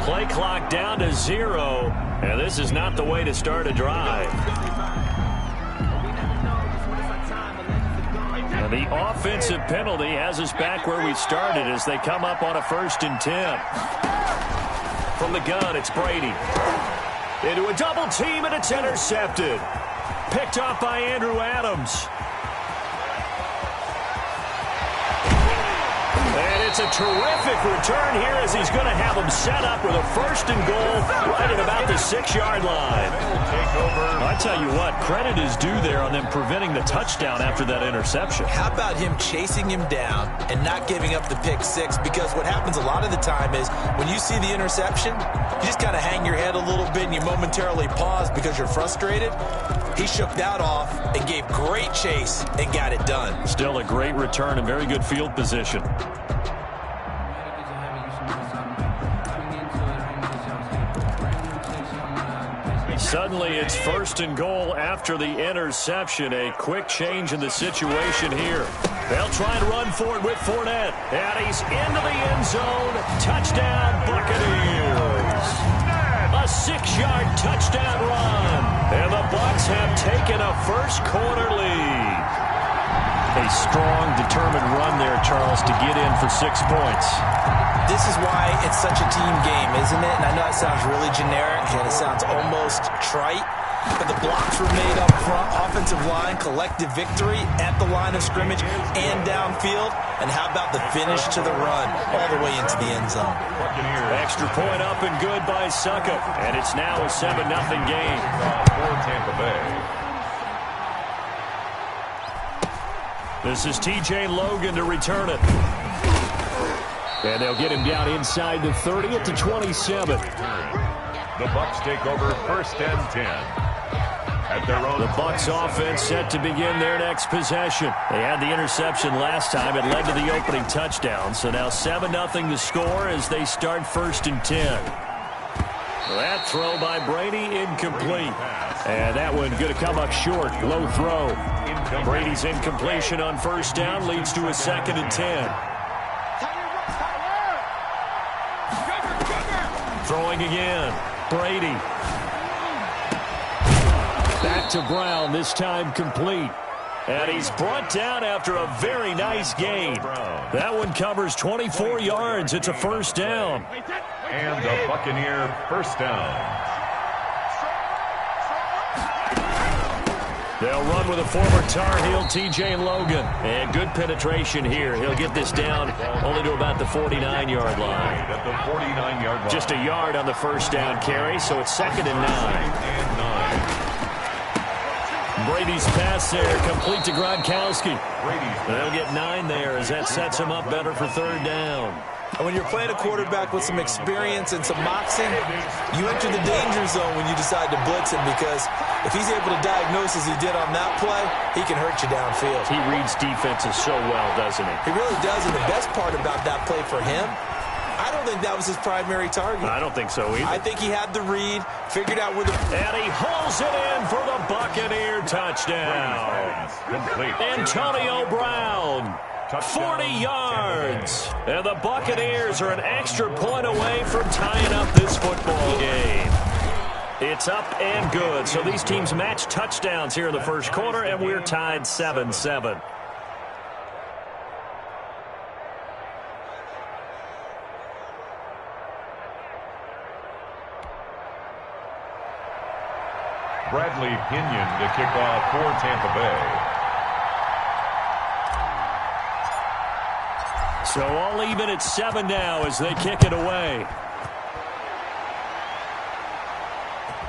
Play clock down to 0, and this is not the way to start a drive. And the offensive penalty has us back where we started as they come up on a 1st and 10. From the gun, it's Brady. Into a double team, and it's intercepted. Picked off by Andrew Adams. And it's a terrific return here as he's going to have him set up with a 1st and goal right at about the 6-yard line. I tell you what, credit is due there on them preventing the touchdown after that interception. How about him chasing him down and not giving up the pick 6? Because what happens a lot of the time is when you see the interception, you just kind of hang your head a little bit and you momentarily pause because you're frustrated. He shook that off and gave great chase and got it done. Still a great return and very good field position. Suddenly it's 1st and goal after the interception. A quick change in the situation here. They'll try and run for it with Fournette. And he's into the end zone. Touchdown, Buccaneers. A 6-yard touchdown run. And the Bucs have taken a first-quarter lead. A strong, determined run there, Charles, to get in for 6 points. This is why it's such a team game, isn't it? And I know it sounds really generic and it sounds almost trite, but the blocks were made up front, offensive line, collective victory at the line of scrimmage and downfield. And how about the finish to the run all the way into the end zone? Extra point up and good by Suckup. And it's now a 7-0 game. For Tampa Bay. This is T.J. Logan to return it. And they'll get him down inside the 30 at the 27. The Bucs take over 1st and 10. At their own. The Bucs offense set to begin their next possession. They had the interception last time. It led to the opening touchdown. So now 7-0 the score as they start 1st and 10. That throw by Brady incomplete. And that one going to come up short. Low throw. Brady's incompletion on 1st down leads to a 2nd and 10. Throwing again. Brady. Back to Brown, this time complete. And he's brought down after a very nice gain. That one covers 24 yards. It's a 1st down. And the Buccaneer 1st down. They'll run with a former Tar Heel, T.J. Logan. And good penetration here. He'll get this down only to about the 49-yard line. At the 49-yard line. Just a yard on the 1st down carry, so it's 2nd and 9. Brady's pass there, complete to Gronkowski. They'll get 9 there as that sets him up better for 3rd down. And when you're playing a quarterback with some experience and some moxie, you enter the danger zone when you decide to blitz him, because if he's able to diagnose as he did on that play, he can hurt you downfield. He reads defenses so well, doesn't he? He really does, and the best part about that play for him, I don't think that was his primary target. I don't think so either. I think he had the read, figured out where the... And he hauls it in for the Buccaneer touchdown. Complete. Antonio Brown. 40 yards. And the Buccaneers are an extra point away from tying up this football game. It's up and good. So these teams match touchdowns here in the 1st quarter, and we're tied 7-7. Bradley Pinion to kick off for Tampa Bay. So all even at 7 now as they kick it away.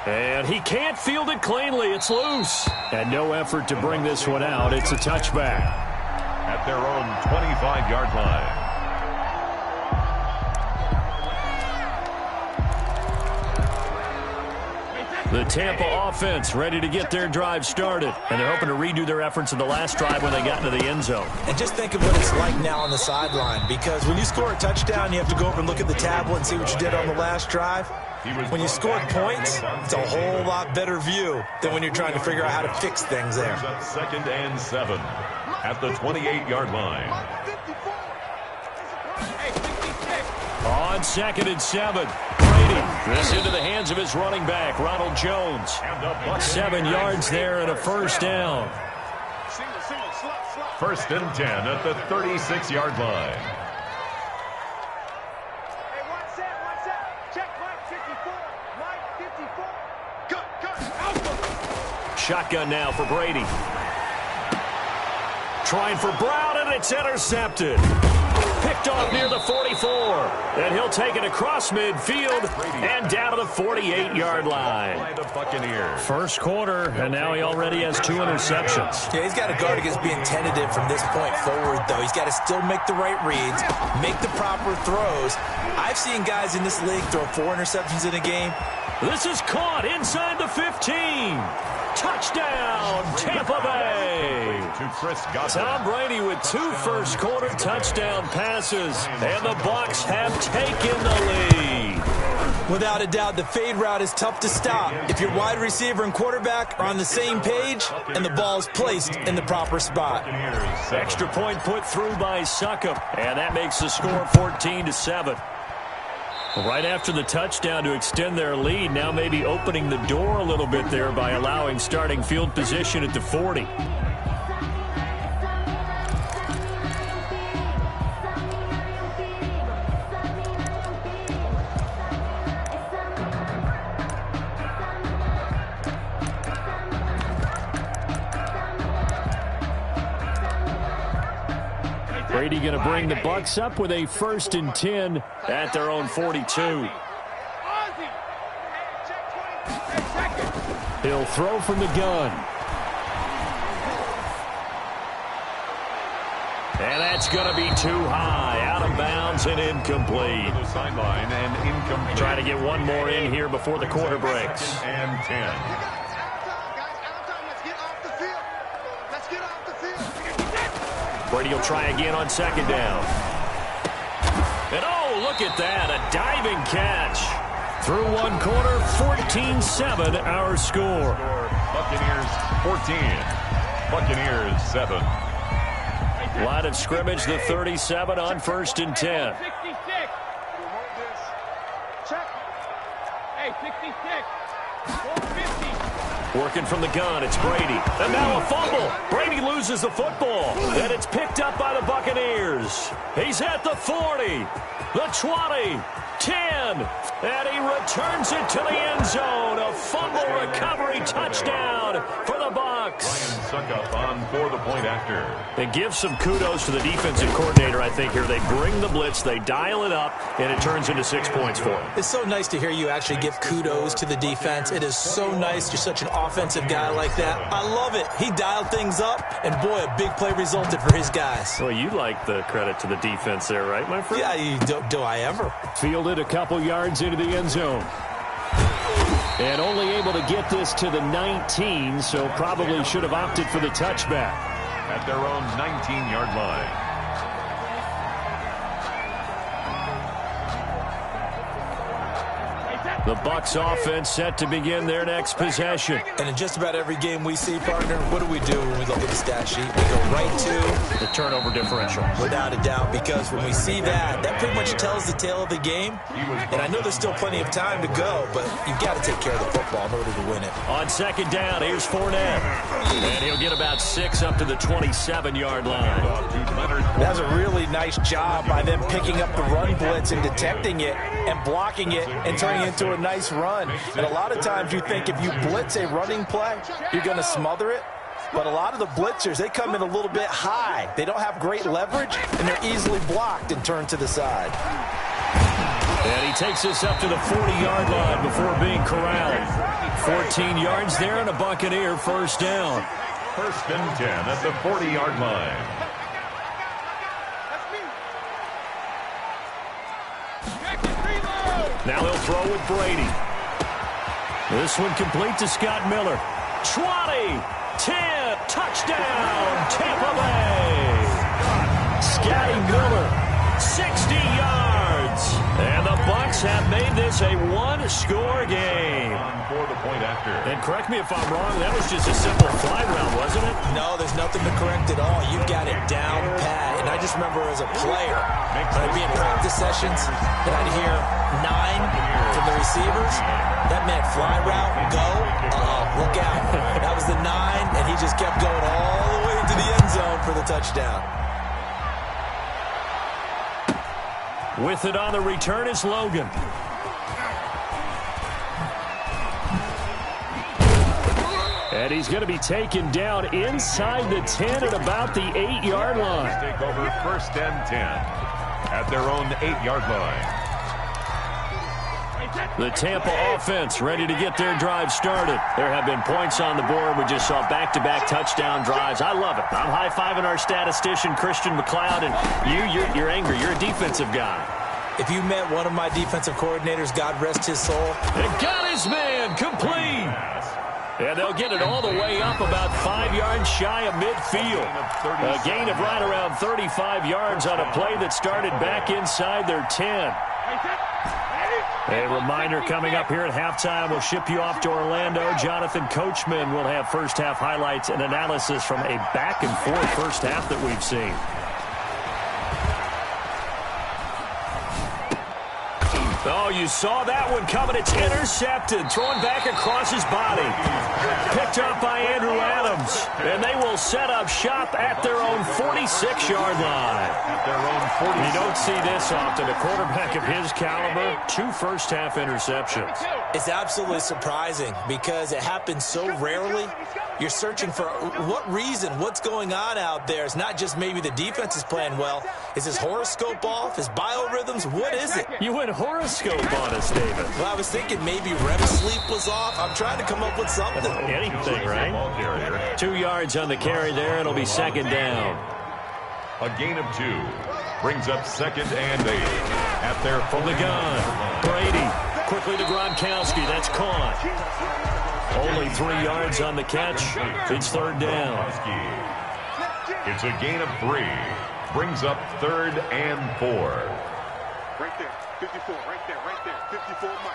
And he can't field it cleanly. It's loose. And no effort to bring this one out. It's a touchback. At their own 25-yard line. The Tampa offense ready to get their drive started. And they're hoping to redo their efforts in the last drive when they got into the end zone. And just think of what it's like now on the sideline. Because when you score a touchdown, you have to go over and look at the tablet and see what you did on the last drive. When you scored points, it's a whole lot better view than when you're trying to figure out how to fix things there. Second and 7 at the 28-yard line. On 2nd and 7, Brady. This into the hands of his running back, Ronald Jones. 7 yards there and a first down. First and 10 at the 36-yard line. Shotgun now for Brady. Trying for Brown, and it's intercepted. Picked off near the 44. And he'll take it across midfield and down to the 48-yard line. The Buccaneers. First quarter, and now he already has 2 interceptions. Yeah, he's got to guard against being tentative from this point forward, though. He's got to still make the right reads, make the proper throws. I've seen guys in this league throw 4 interceptions in a game. This is caught inside the 15. Touchdown, Tampa Bay. Tom Brady with 2 first-quarter touchdown passes, and the Bucs have taken the lead. Without a doubt, the fade route is tough to stop if your wide receiver and quarterback are on the same page and the ball is placed in the proper spot. Extra point put through by Succop, and that makes the score 14-7. Right after the touchdown to extend their lead, now maybe opening the door a little bit there by allowing starting field position at the 40. Brady going to bring the Bucs up with a 1st and 10 at their own 42. He'll throw from the gun. And that's going to be too high. Out of bounds and incomplete. The sideline and incomplete. Trying to get one more in here before the quarter breaks. And 10. Brady will try again on 2nd down. And oh, look at that, a diving catch. Through 1 quarter, 14-7 our score. Buccaneers 14, Buccaneers 7. Line of scrimmage, the 37 on 1st and 10. 66. Check. Hey, 66. 450. Working from the gun, it's Brady. And now a fumble. Brady loses the football. And it's picked up by the Buccaneers. He's at the 40, the 20, 10. And he returns it to the end zone. A fumble recovery touchdown for the Bucs. Ryan Succop on for the point after. And give some kudos to the defensive coordinator, I think, here. They bring the blitz, they dial it up, and it turns into 6 points for him. It's so nice to hear you actually give kudos to the defense. It is so nice. You're such an offensive guy like that. I love it. He dialed things up, and boy, a big play resulted for his guys. Well, you like the credit to the defense there, right, my friend? Yeah, do I ever? Fielded a couple yards into the end zone. And only able to get this to the 19, so probably should have opted for the touchback. At their own 19-yard line. The Bucs offense set to begin their next possession. And in just about every game we see, partner, what do we do when we look at the stat sheet? We go right to the turnover differential. Without a doubt, because when we see that, that pretty much tells the tale of the game. And I know there's still plenty of time to go, but you've got to take care of the football in order to win it. On 2nd down, here's Fournette. And he'll get about 6 up to the 27-yard line. That was a really nice job by them picking up the run blitz and detecting it and blocking it and turning it into a nice run. And a lot of times you think if you blitz a running play, you're going to smother it. But a lot of the blitzers, they come in a little bit high. They don't have great leverage, and they're easily blocked and turned to the side. And he takes this up to the 40-yard line before being corralled. 14 yards there and a Buccaneer first down. 1st and 10 at the 40-yard line. Now he'll throw with Brady. This one complete to Scott Miller. 20, 10, touchdown, Tampa Bay. Scotty Miller, 60 yards. And the Bucks have made this a one-score game. For the point after. And correct me if I'm wrong, that was just a simple fly route, wasn't it? No, there's nothing to correct at all. You've got it down pat. And I just remember as a player, when I'd be in practice sessions, and I'd hear 9 from the receivers. That meant fly route, go, look out. That was the 9, and he just kept going all the way into the end zone for the touchdown. With it on the return is Logan. And he's going to be taken down inside the 10 at about the 8-yard line. Take over 1st and 10 at their own 8-yard line. The Tampa offense ready to get their drive started. There have been points on the board. We just saw back-to-back touchdown drives. I love it. I'm high-fiving our statistician, Christian McLeod, and you're angry. You're a defensive guy. If you met one of my defensive coordinators, God rest his soul. And got his man complete. And they'll get it all the way up about 5 yards shy of midfield. A gain of right around 35 yards on a play that started back inside their 10. A reminder coming up here at halftime. We'll ship you off to Orlando. Jonathan Coachman will have first-half highlights and analysis from a back-and-forth first half that we've seen. Oh, you saw that one coming. It's intercepted. Thrown back across his body. Picked up by Andrew Adams. And they will set up shop at their own 46-yard line. You don't see this often. A quarterback of his caliber, 2 first-half interceptions. It's absolutely surprising because it happens so rarely. You're searching for what reason, what's going on out there. It's not just maybe the defense is playing well. Is his horoscope off? His biorhythms? What is it? You went horoscope on us, David. Well, I was thinking maybe REM sleep was off. I'm trying to come up with something. Anything, right? 2 yards on the carry there. It'll be 2nd down. A gain of 2 brings up 2nd and 8 at their from the gun. Brady quickly to Gronkowski. That's caught. Only 3 yards on the catch. It's 3rd down. It's a gain of 3. Brings up 3rd and 4. Right there, 54, right there, 54, Mike.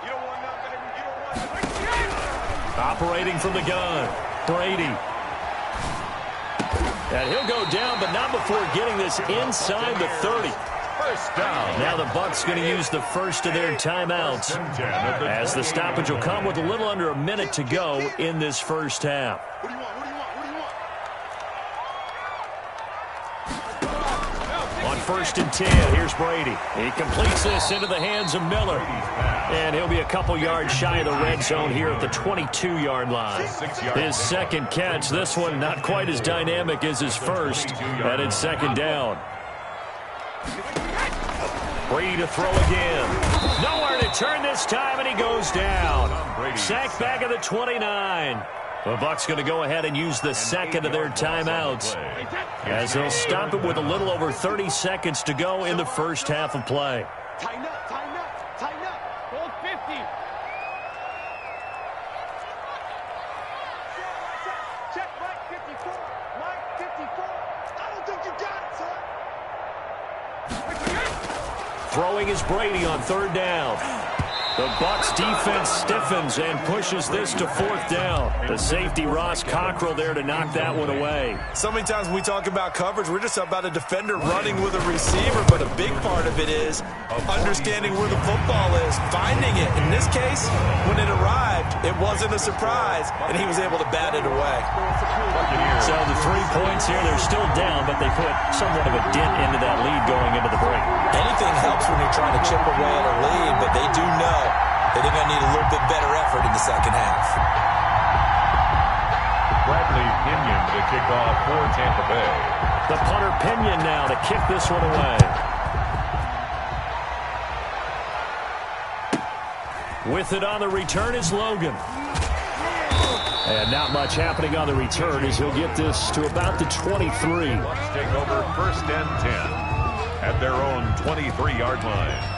You don't want nothing, you don't want nothing. Operating from the gun. Brady. And he'll go down, but not before getting this inside the 30. First down. Now the Bucks going to use the first of their timeouts as the stoppage will come with a little under a minute to go in this first half. What do you want? On 1st and 10, here's Brady. He completes this into the hands of Miller. And he'll be a couple yards shy of the red zone here at the 22-yard line. His 2nd catch, this one not quite as dynamic as his first, and it's 2nd down. Brady to throw again. Nowhere to turn this time, and he goes down. Sacked back at the 29. The Bucks going to go ahead and use the 2nd of their timeouts as they'll stop it with a little over 30 seconds to go in the first half of play. Tighten up. Hold 50. Check Mike 54. Mike 54. I don't think you got it, son. Throwing is Brady on 3rd down. The Bucks defense stiffens and pushes this to 4th down. The safety Ross Cockrell there to knock that one away. So many times when we talk about coverage, we're just about a defender running with a receiver, but a big part of it is understanding where the football is, finding it. In this case, when it arrived, it wasn't a surprise, and he was able to bat it away. So the 3 points here, they're still down, but they put somewhat of a dent into that lead going into the break. Anything helps when you're trying to chip away at a lead, but they do know that they're going to need a little bit better effort in the second half. Bradley Pinion to kick off for Tampa Bay. The punter Pinion now to kick this one away. With it on the return is Logan. And not much happening on the return as he'll get this to about the 23. Bucks take over 1st and 10 at their own 23-yard line.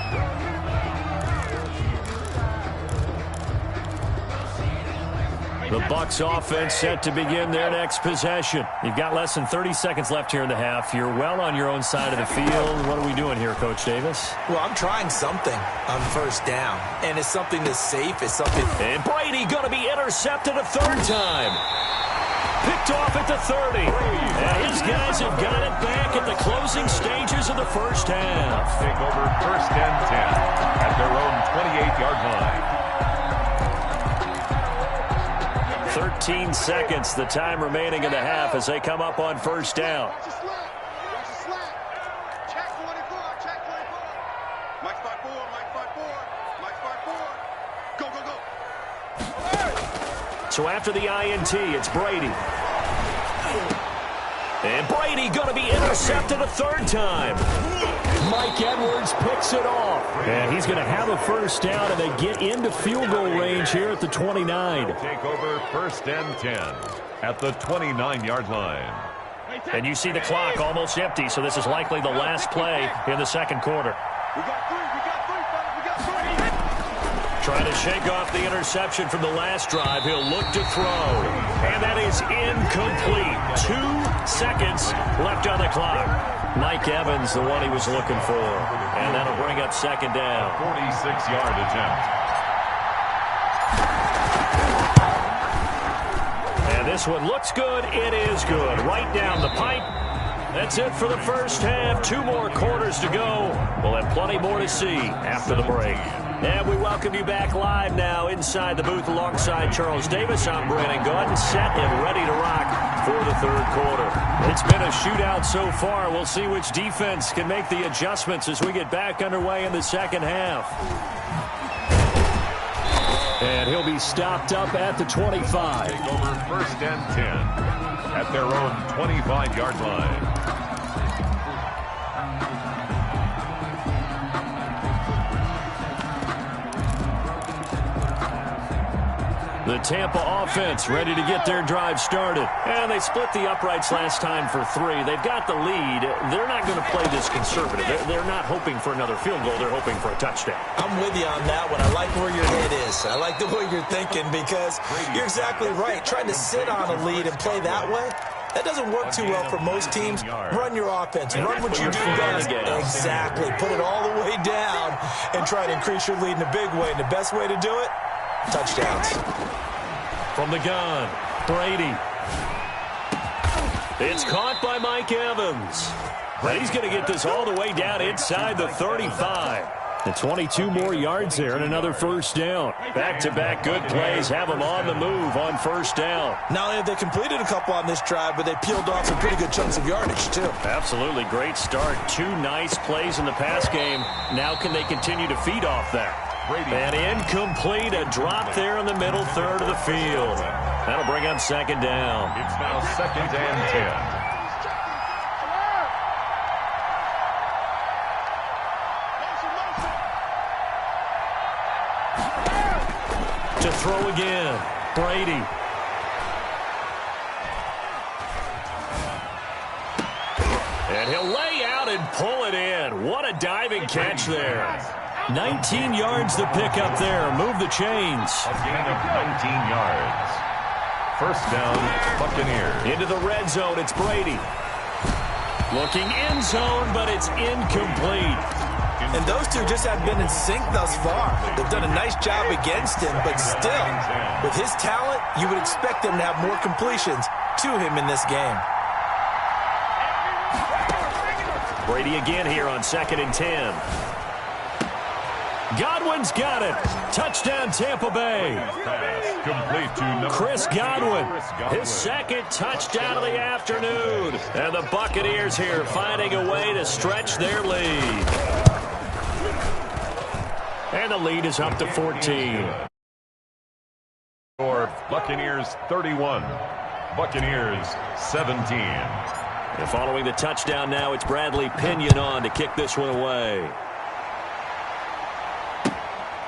The Bucs offense set to begin their next possession. You've got less than 30 seconds left here in the half. You're well on your own side of the field. What are we doing here, Coach Davis? Well, I'm trying something on first down, and it's something that's safe. It's something. And Brady going to be intercepted a third time. Picked off at the 30. And his guys have got it back at the closing stages of the first half. Take over first and 10 at their own 28-yard line. 13 seconds, the time remaining in the half as they come up on first down. Watch the slap. Watch the slap. Check 24. Check 24. Mike 5-4. Mike 5-4. Mike 5-4. Go, go, go. So after the INT, it's Brady. And Brady going to be intercepted a third time. Mike Edwards picks it off. And he's going to have a first down, and they get into field goal range here at the 29. Take over first and 10 at the 29-yard line. And you see the clock almost empty, so this is likely the last play in the second quarter. We got three. We got three, fellas. We got three. Trying to shake off the interception from the last drive. He'll look to throw. And that is incomplete. 2 seconds left on the clock. Mike Evans, the one he was looking for. And that'll bring up second down. 46-yard attempt. And this one looks good. It is good. Right down the pipe. That's it for the first half. 2 more quarters to go. We'll have plenty more to see after the break. And we welcome you back live now inside the booth alongside Charles Davis. I'm Brandon Gaudin, set and ready to rock for the third quarter. It's been a shootout so far. We'll see which defense can make the adjustments as we get back underway in the second half. And he'll be stopped up at the 25. Take over first and 10 at their own 25-yard line. The Tampa offense ready to get their drive started. And they split the uprights last time for 3. They've got the lead. They're not going to play this conservative. They're not hoping for another field goal. They're hoping for a touchdown. I'm with you on that one. I like where your head is. I like the way you're thinking because you're exactly right. Trying to sit on a lead and play that way, that doesn't work too well for most teams. Run your offense. Run what you do best. Exactly. Put it all the way down and try to increase your lead in a big way. And the best way to do it, touchdowns. From the gun, Brady. It's caught by Mike Evans. And he's going to get this all the way down inside the 35. And 22 more yards there and another first down. Back-to-back good plays have them on the move on first down. Not only have they completed a couple on this drive, but they peeled off some pretty good chunks of yardage, too. Absolutely great start. 2 nice plays in the pass game. Now can they continue to feed off that? And incomplete, a drop there in the middle third of the field. That'll bring up second down. It's now second and 10. To throw again, Brady. And he'll lay out and pull it in. What a diving catch there. 19 yards to pick up there. Move the chains. A gain of 19 yards. First down, Buccaneers. Into the red zone, it's Brady. Looking end zone, but it's incomplete. And those two just have been in sync thus far. They've done a nice job against him, but still, with his talent, you would expect them to have more completions to him in this game. Brady again here on second and 10. Godwin's got it. Touchdown, Tampa Bay. Complete to Chris Godwin. His second touchdown of the afternoon. And the Buccaneers here finding a way to stretch their lead. And the lead is up to 14. For Buccaneers 31. Buccaneers 17. And following the touchdown now, it's Bradley Pinion on to kick this one away.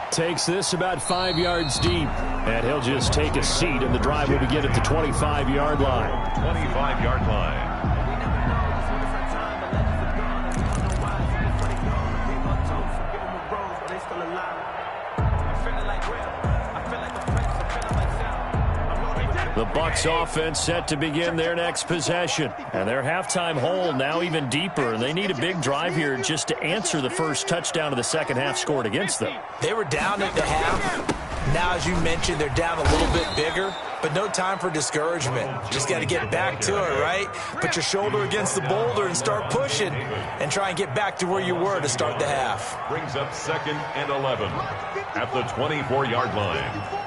Takes this about 5 yards deep. And he'll just take a seat, and the drive will begin at the 25-yard line. 25-yard line. The Bucs offense set to begin their next possession. And their halftime hole now even deeper, and they need a big drive here just to answer the first touchdown of the second half scored against them. They were down at the half. Now, as you mentioned, they're down a little bit bigger, but no time for discouragement. Just got to get back to it, right? Put your shoulder against the boulder and start pushing and try and get back to where you were to start the half. Brings up 2nd and 11 at the 24-yard line.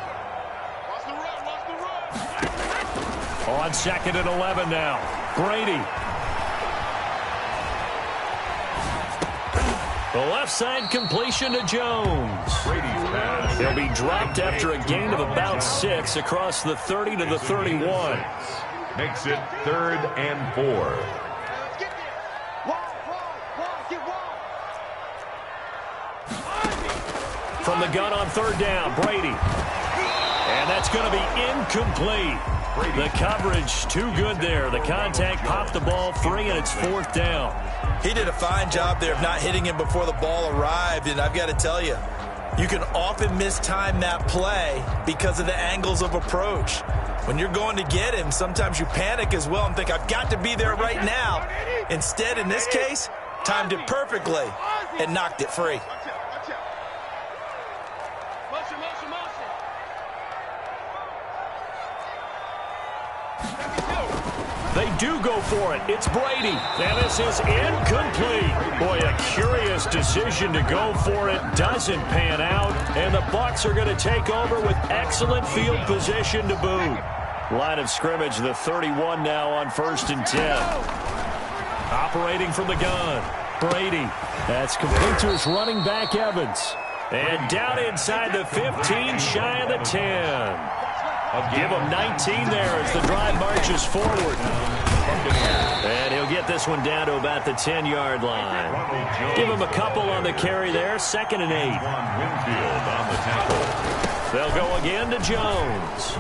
On 2nd and 11 now. Brady. The left side completion to Jones. Brady's pass. He'll be dropped after a gain of about 6 across the 30 to the 31. Makes it 3rd and 4. From the gun on 3rd down, Brady. And that's going to be incomplete. The coverage too good there. The contact popped the ball free, and it's 4th down. He did a fine job there of not hitting him before the ball arrived, and I've got to tell you, you can often mistime that play because of the angles of approach. When you're going to get him, sometimes you panic as well and think, I've got to be there right now. Instead, in this case, timed it perfectly and knocked it free. They do go for it. It's Brady. And this is incomplete. Boy, a curious decision to go for it. Doesn't pan out. And the Bucs are going to take over with excellent field position to boot. Line of scrimmage, the 31 now on 1st and 10. Operating from the gun. Brady. That's complete to his running back, Evans. And down inside the 15, shy of the 10. Give him 19 there as the drive marches forward. And he'll get this one down to about the 10-yard line. Give him a couple on the carry there. 2nd and 8. They'll go again to Jones.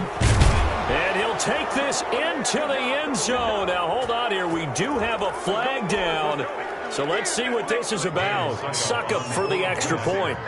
And he'll take this into the end zone. Now, hold on here. We do have a flag down. So let's see what this is about. Succop for the extra point.